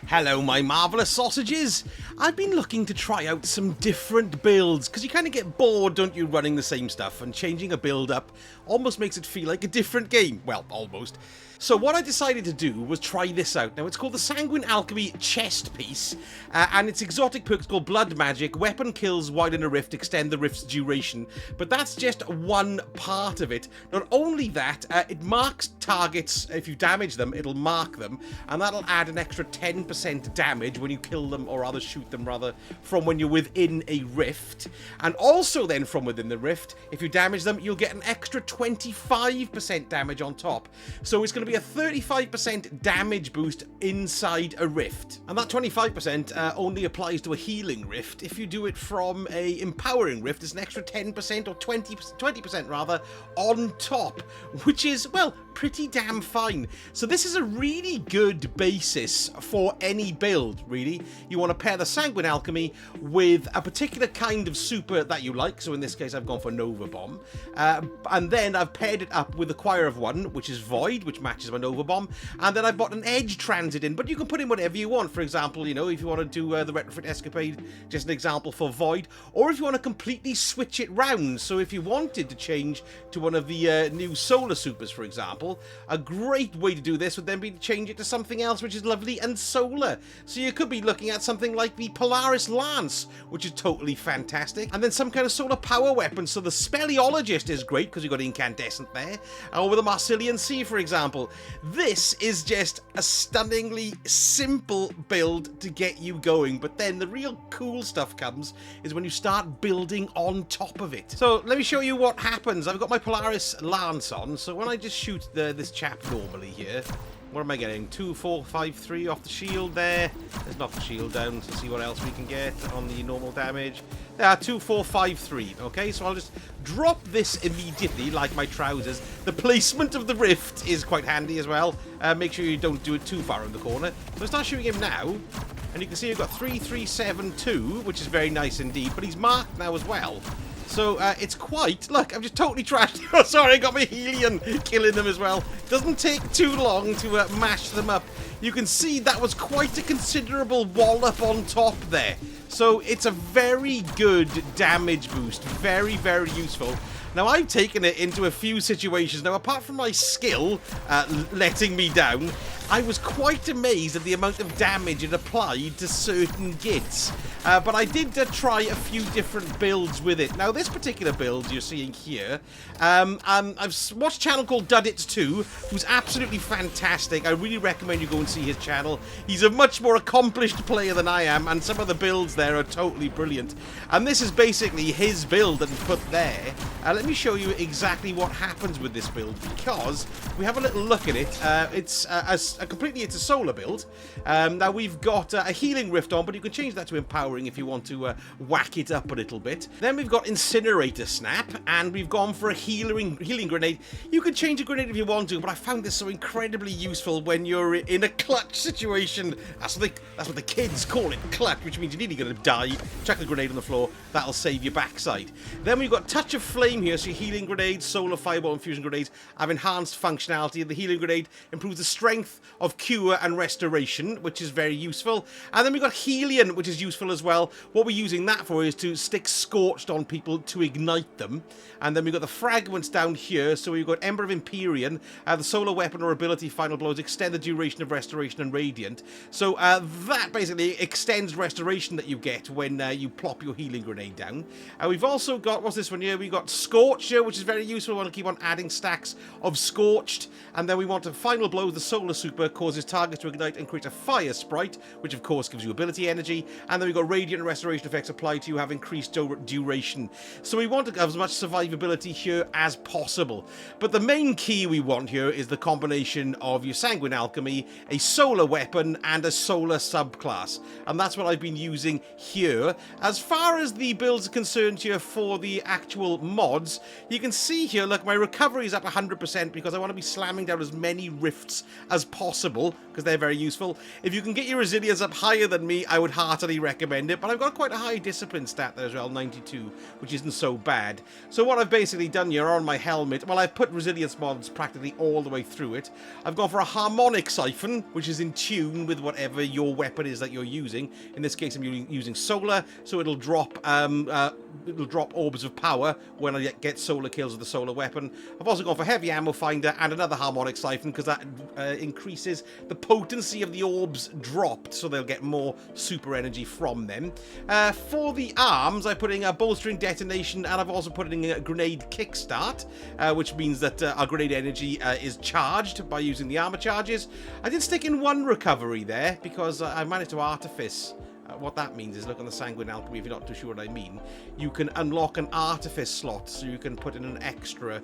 Hello, my marvellous sausages! I've been looking to try out some different builds, because you kind of get bored, don't you, running the same stuff, and changing a build up almost makes it feel like a different game. Well, almost. So what I decided to do was try this out. Now, it's called the Sanguine Alchemy chest piece, and its exotic perk is called Blood Magic. Weapon kills widen a rift, extend the rift's duration. But that's just one part of it. Not only that, it marks targets. If you damage them, it'll mark them, and that'll add an extra 10% damage when you kill them, or rather shoot them, rather, from when you're within a rift. And also then from within the rift, if you damage them, you'll get an extra 25% damage on top. So it's going to be a 35% damage boost inside a rift. And that 25% only applies to a healing rift. If you do it from a empowering rift, it's an extra 10% or 20% rather on top, which is, well, pretty damn fine. So this is a really good basis for any build, really. You want to pair the Sanguine Alchemy with a particular kind of super that you like. So in this case, I've gone for Nova Bomb. And then I've paired it up with the Choir of One, which is Void, which matches my Nova Bomb. And then I've got an Edge Transit in, but you can put in whatever you want. For example, you know, if you want to do the Retrofit Escapade, just an example for Void. Or if you want to completely switch it round. So if you wanted to change to one of the new Solar Supers, for example, a great way to do this would then be to change it to something else which is lovely and solar. So you could be looking at something like the Polaris Lance, which is totally fantastic, and then some kind of solar power weapon. So the Speleologist is great because you've got Incandescent there, or with a Marcelian Sea, for example. This is just a stunningly simple build to get you going, but then the real cool stuff comes is when you start building on top of it. So let me show you what happens. I've got my Polaris Lance on, so when I just shoot this chap normally here, what am I getting? 2, 4, 5, 3 off the shield there. Let's knock the shield down to see what else we can get on the normal damage. There are 2, 4, 5, 3. Okay, so I'll just drop this immediately like my trousers. The placement of the rift is quite handy as well. Make sure you don't do it too far in the corner. So I start shooting him now, and you can see you've got 3, 3, 7, 2, which is very nice indeed, but he's marked now as well. So it's quite... Look, I've just totally trashed... Oh, sorry, I got my Helion killing them as well. Doesn't take too long to mash them up. You can see that was quite a considerable wallop on top there. So it's a very good damage boost. Very, very useful. Now, I've taken it into a few situations. Now, apart from my skill letting me down, I was quite amazed at the amount of damage it applied to certain gits. But I did try a few different builds with it. Now, this particular build you're seeing here, I've watched a channel called Duddits2, who's absolutely fantastic. I really recommend you go and see his channel. He's a much more accomplished player than I am, and some of the builds there are totally brilliant. And this is basically his build that he put there. Let me show you exactly what happens with this build, because we have a little look at it. It's a solar build. Now we've got a healing rift on, but you can change that to empowering if you want to whack it up a little bit. Then we've got Incinerator Snap, and we've gone for a healing grenade. You can change a grenade if you want to, but I found this so incredibly useful when you're in a clutch situation. That's what the kids call it, clutch, which means you're nearly going to die. Chuck the grenade on the floor. That'll save your backside. Then we've got Touch of Flame here, so your healing grenades, solar, fireball, and fusion grenades have enhanced functionality. The healing grenade improves the strength of cure and restoration, which is very useful. And then we've got Helion, which is useful as well. What we're using that for is to stick Scorched on people to ignite them. And then we've got the fragments down here. So we've got Ember of Empyrean, the solar weapon or ability final blows extend the duration of restoration and radiant. So that basically extends restoration that you get when you plop your healing grenade down. We've also got, what's this one here? We've got Scorch here, which is very useful. We want to keep on adding stacks of Scorched. And then we want a final blow. The solar super causes targets to ignite and create a fire sprite, which of course gives you ability energy. And then we've got radiant and restoration effects applied to you have increased duration. So we want to have as much survivability here as possible. But the main key we want here is the combination of your Sanguine Alchemy, a solar weapon, and a solar subclass. And that's what I've been using here. As far as the builds are concerned here for the actual mods, you can see here, look, my recovery is up 100% because I want to be slamming down as many rifts as possible possible, because they're very useful. If you can get your resilience up higher than me, I would heartily recommend it. But I've got quite a high discipline stat there as well, 92, which isn't so bad. So what I've basically done here on my helmet, well, I've put resilience mods practically all the way through it. I've gone for a harmonic siphon, which is in tune with whatever your weapon is that you're using. In this case, I'm using solar, so it'll drop orbs of power when I get solar kills with the solar weapon. I've also gone for heavy ammo finder and another harmonic siphon, because that increases the potency of the orbs dropped, so they'll get more super energy from them. For the arms, I put in a bolstering detonation, and I've also put in a grenade kickstart, which means that our grenade energy is charged by using the armor charges. I did stick in one recovery there, because I managed to artifice. What that means is, look on the Sanguine Alchemy, if you're not too sure what I mean, you can unlock an artifice slot, so you can put in an extra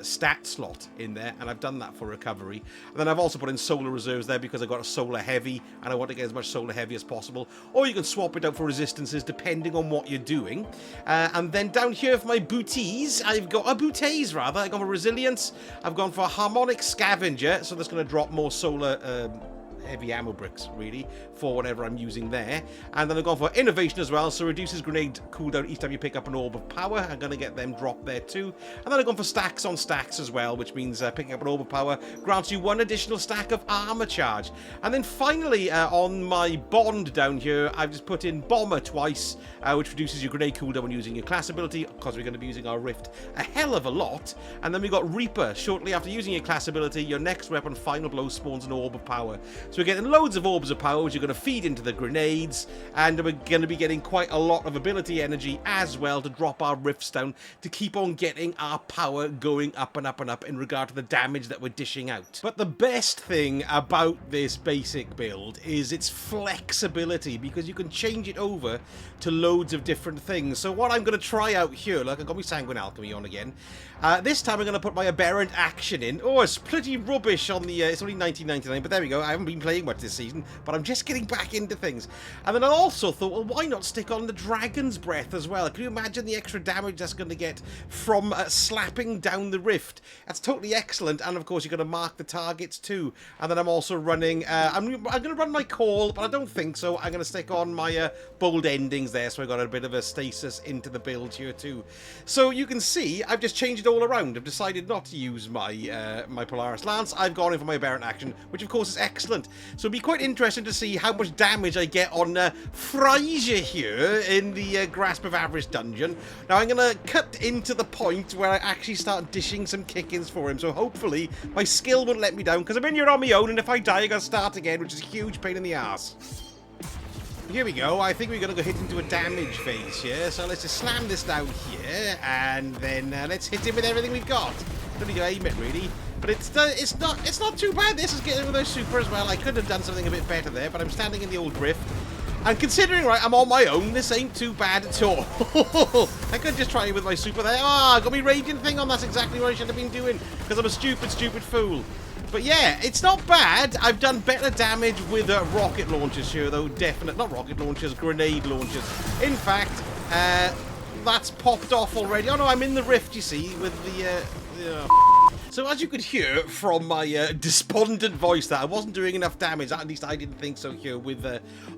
stat slot in there, and I've done that for recovery. And then I've also put in solar reserves there, because I've got a solar heavy, and I want to get as much solar heavy as possible. Or you can swap it out for resistances, depending on what you're doing. And then down here for my booties, I've got, booties rather, I've gone for resilience, I've gone for a harmonic scavenger, so that's going to drop more solar heavy ammo bricks, really, for whatever I'm using there. And then I've gone for innovation as well, so reduces grenade cooldown each time you pick up an orb of power. I'm going to get them dropped there too. And then I've gone for stacks on stacks as well, which means picking up an orb of power grants you one additional stack of armor charge. And then finally, on my bond down here, I've just put in bomber twice, which reduces your grenade cooldown when using your class ability, because we're going to be using our rift a hell of a lot. And then we got Reaper. Shortly after using your class ability, your next weapon, final blow, spawns an orb of power. So we're getting loads of orbs of power, which are going to feed into the grenades, and we're going to be getting quite a lot of ability energy as well to drop our rifts down to keep on getting our power going up and up and up in regard to the damage that we're dishing out. But the best thing about this basic build is its flexibility, because you can change it over to loads of different things. So what I'm going to try out here, look, I've got my Sanguine Alchemy on again. This time I'm going to put my aberrant action in. Oh, it's pretty rubbish on the, it's only 1999, but there we go. I haven't been playing much this season, but I'm just getting back into things. And then I also thought, well, why not stick on the Dragon's Breath as well? Can you imagine the extra damage that's going to get from slapping down the rift? That's totally excellent. And of course, you're going to mark the targets too. And then I'm also running, I'm going to run my call, but I don't think so. I'm going to stick on my bold endings there, so I got a bit of a stasis into the build here too. So you can see, I've just changed it all around. I've decided not to use my my Polaris Lance. I've gone in for my aberrant action, which of course is excellent. So it'll be quite interesting to see how much damage I get on Phryzia here in the Grasp of Avarice dungeon. Now I'm going to cut into the point where I actually start dishing some kick-ins for him, so hopefully my skill won't let me down, because I'm in here on my own, and if I die I gotta start again, which is a huge pain in the arse. Here we go. I think we're going to go hit into a damage phase here. So let's just slam this down here, and then let's hit him with everything we've got. Don't need to aim it really, but it's not too bad. This is getting with those super as well. I could have done something a bit better there, but I'm standing in the old rift. And considering, right, I'm on my own, this ain't too bad at all. I could just try it with my super there. I got me raging thing on. That's exactly what I should have been doing, because I'm a stupid fool. But yeah, it's not bad. I've done better damage with rocket launchers here, though. Definitely. Not rocket launchers, grenade launchers. In fact, that's popped off already. Oh no, I'm in the rift, you see, with the... So as you could hear from my despondent voice that I wasn't doing enough damage, at least I didn't think so here with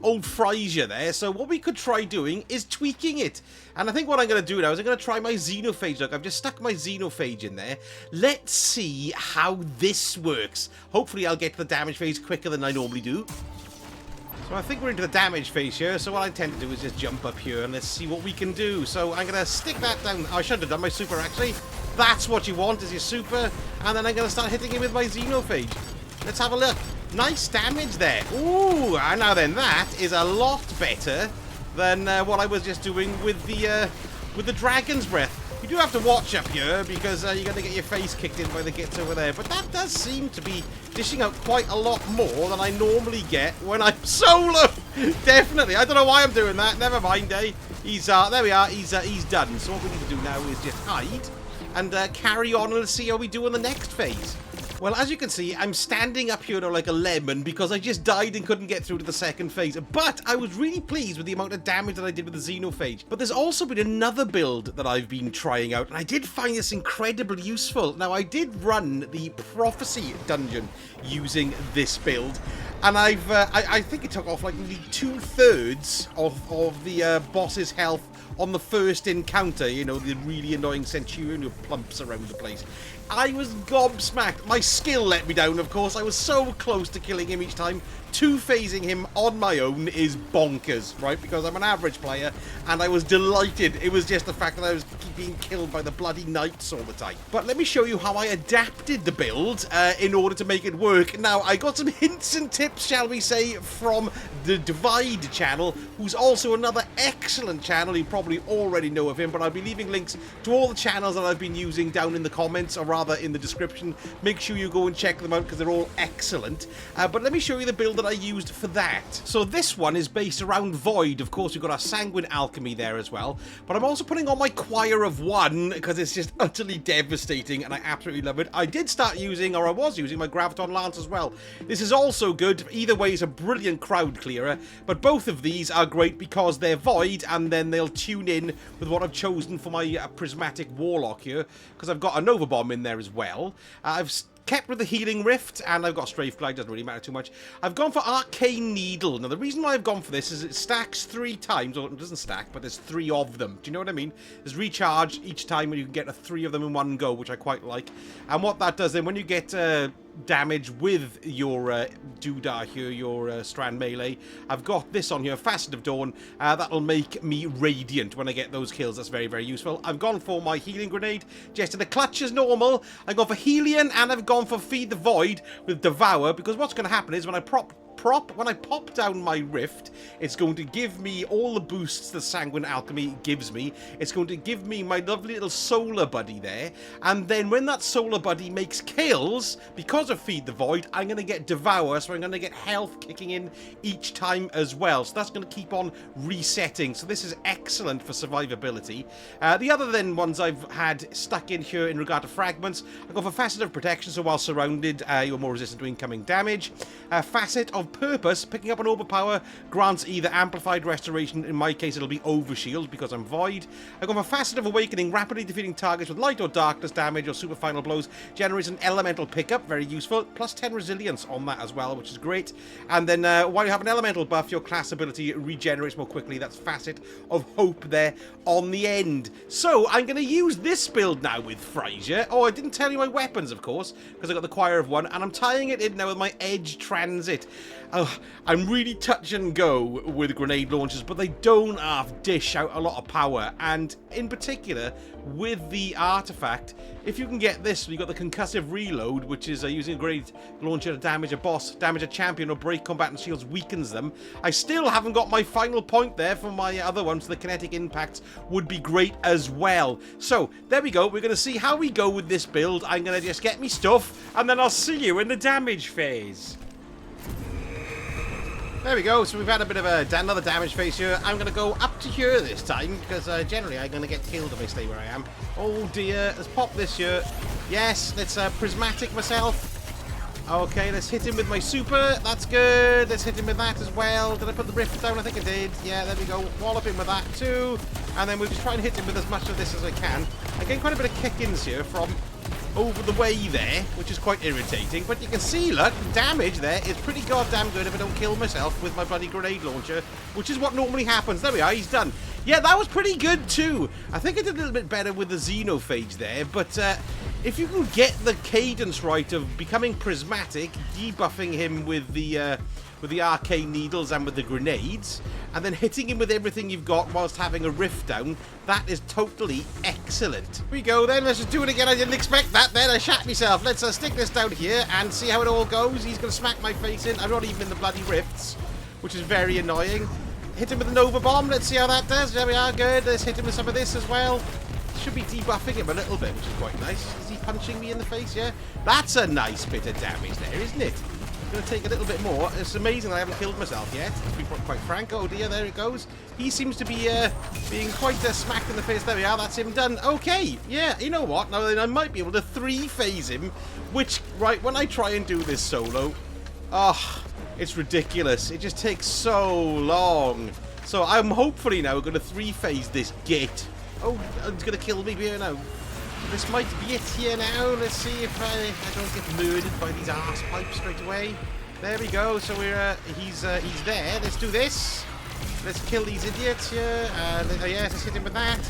old Phryzia there. So what we could try doing is tweaking it. And I think what I'm going to do now is I'm going to try my Xenophage. Look, I've just stuck my Xenophage in there. Let's see how this works. Hopefully I'll get to the damage phase quicker than I normally do. So I think we're into the damage phase here, so what I tend to do is just jump up here and let's see what we can do. So I'm going to stick that down. Oh, I should have done my super, actually. That's what you want, is your super. And then I'm going to start hitting it with my Xenophage. Let's have a look. Nice damage there. Ooh, and now then, that is a lot better than what I was just doing with the Dragon's Breath. You do have to watch up here, because you're going to get your face kicked in by the gits over there. But that does seem to be dishing out quite a lot more than I normally get when I'm solo. Definitely. I don't know why I'm doing that. Never mind, eh? He's, there we are. He's done. So what we need to do now is just hide and carry on and see how we do in the next phase. Well, as you can see, I'm standing up here like a lemon because I just died and couldn't get through to the second phase. But I was really pleased with the amount of damage that I did with the xenophage. But there's also been another build that I've been trying out, and I did find this incredibly useful. Now, I did run the Prophecy dungeon using this build, and I think it took off like nearly 2/3 of the boss's health on the first encounter. You know, the really annoying Centurion who plumps around the place. I was gobsmacked. My skill let me down, of course. I was so close to killing him each time. Two-phasing him on my own is bonkers, right? Because I'm an average player, and I was delighted. It was just the fact that I was being killed by the bloody knights all the time. But let me show you how I adapted the build in order to make it work. Now, I got some hints and tips, shall we say, from the Divide channel, who's also another excellent channel. You probably already know of him, but I'll be leaving links to all the channels that I've been using down in the comments, or rather in the description. Make sure you go and check them out because they're all excellent. But let me show you the build that I used for that. So this one is based around Void. Of course, we've got our Sanguine Alchemy there as well. But I'm also putting on my Choir of One because it's just utterly devastating and I absolutely love it. I did start using, or I was using, my Graviton Lance as well. This is also good. Either way is a brilliant crowd clearer. But both of these are great because they're Void and then they'll tune in with what I've chosen for my Prismatic Warlock here. Because I've got a Nova Bomb in there as well. I've kept with the Healing Rift, and I've got Strafe Glide, doesn't really matter too much. I've gone for Arcane Needle. Now, the reason why I've gone for this is it stacks 3 times, or it doesn't stack, but there's 3 of them. Do you know what I mean? There's recharge each time, and you can get 3 of them in one go, which I quite like. And what that does then, when you get damage with your doodah here, your strand melee, I've got this on here, Facet of Dawn. That'll make me radiant when I get those kills. That's very, very useful. I've gone for my Healing Grenade, just in the clutch as normal. I've gone for Helion, and I've gone for Feed the Void with Devour, because what's going to happen is when I when I pop down my Rift, it's going to give me all the boosts the Sanguine Alchemy gives me. It's going to give me my lovely little solar buddy there. And then when that solar buddy makes kills, because of Feed the Void, I'm going to get Devour, so I'm going to get health kicking in each time as well. So that's going to keep on resetting. So this is excellent for survivability. The other then ones I've had stuck in here in regard to fragments, I've got for Facet of Protection, so while surrounded, you're more resistant to incoming damage. Facet of Purpose, picking up an overpower, grants either amplified restoration, in my case it'll be overshield because I'm Void. I've got a Facet of Awakening, rapidly defeating targets with light or darkness damage or super final blows, generates an elemental pickup, very useful, plus 10 resilience on that as well, which is great. And then while you have an elemental buff, your class ability regenerates more quickly. That's Facet of Hope there on the end. So I'm going to use this build now with Phryzia. Oh, I didn't tell you my weapons, of course, because I got the Choir of One, and I'm tying it in now with my Edge Transit. I'm really touch and go with grenade launchers, but they don't dish out a lot of power. And in particular, with the artifact, if you can get this, you've got the concussive reload, which is using a grenade launcher to damage a boss, damage a champion, or break combatant shields, weakens them. I still haven't got my final point there for my other one, so the kinetic impacts would be great as well. So there we go. We're going to see how we go with this build. I'm going to just get me stuff, and then I'll see you in the damage phase. There we go, so we've had a bit of another damage phase here. I'm going to go up to here this time, because generally I'm going to get killed if I stay where I am. Oh dear, let's pop this here. Yes, let's Prismatic myself. Okay, let's hit him with my super. That's good. Let's hit him with that as well. Did I put the Rift down? I think I did. Yeah, there we go. Wallop him with that too. And then we'll just try and hit him with as much of this as I can. I'm getting quite a bit of kick-ins here from over the way there, which is quite irritating. But you can see, look, damage there is pretty goddamn good if I don't kill myself with my bloody grenade launcher, which is what normally happens. There we are, he's done. Yeah, that was pretty good too. I think I did a little bit better with the xenophage there, but if you can get the cadence right of becoming prismatic, debuffing him with the arcane needles and with the grenades, and then hitting him with everything you've got whilst having a rift down, that is totally excellent. Here we go then, let's just do it again. I didn't expect that then, I shat myself. Let's stick this down here and see how it all goes. He's going to smack my face in. I'm not even in the bloody rifts, which is very annoying. Hit him with a Nova Bomb, let's see how that does. There we are, good. Let's hit him with some of this as well. Should be debuffing him a little bit, which is quite nice. Is he punching me in the face? Yeah, that's a nice bit of damage there, isn't it? Going to take a little bit more. It's amazing I haven't killed myself yet, to be quite frank. Oh dear, there it goes. He seems to be being quite smacked in the face. There we are, that's him done. Okay, yeah, you know what? Now then I might be able to 3-phase him, which, right, when I try and do this solo, it's ridiculous. It just takes so long. So I'm hopefully now going to 3-phase this git. Oh, it's going to kill me here now. This might be it here now. Let's see if I don't get murdered by these arse pipes straight away. There we go. So he's there. Let's do this. Let's kill these idiots here. Yes, let's hit him with that.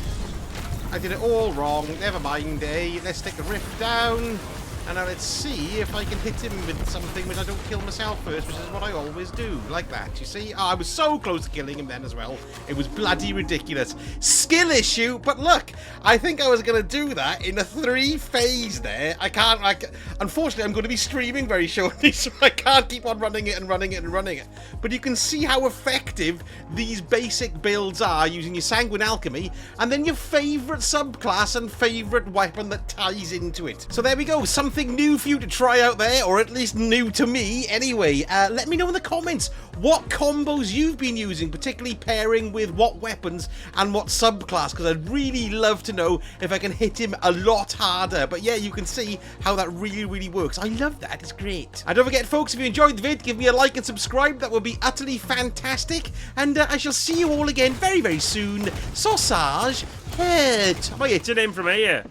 I did it all wrong. Never mind. Let's take a rift down. And now let's see if I can hit him with something which I don't kill myself first, which is what I always do. Like that, you see? Oh, I was so close to killing him then as well. It was bloody ridiculous. Skill issue, but look, I think I was going to do that in a 3-phase there. I can't, unfortunately, I'm going to be streaming very shortly, so I can't keep on running it and running it and running it. But you can see how effective these basic builds are using your Sanguine Alchemy, and then your favourite subclass and favourite weapon that ties into it. So there we go, something new for you to try out there, or at least new to me anyway. Let me know in the comments what combos you've been using, particularly pairing with what weapons and what subclass, because I'd really love to know if I can hit him a lot harder. But yeah, you can see how that really works. I love that, it's great. And don't forget folks, if you enjoyed the vid, give me a like and subscribe. That would be utterly fantastic, and I shall see you all again very soon. Sausage head. I might get your name from here.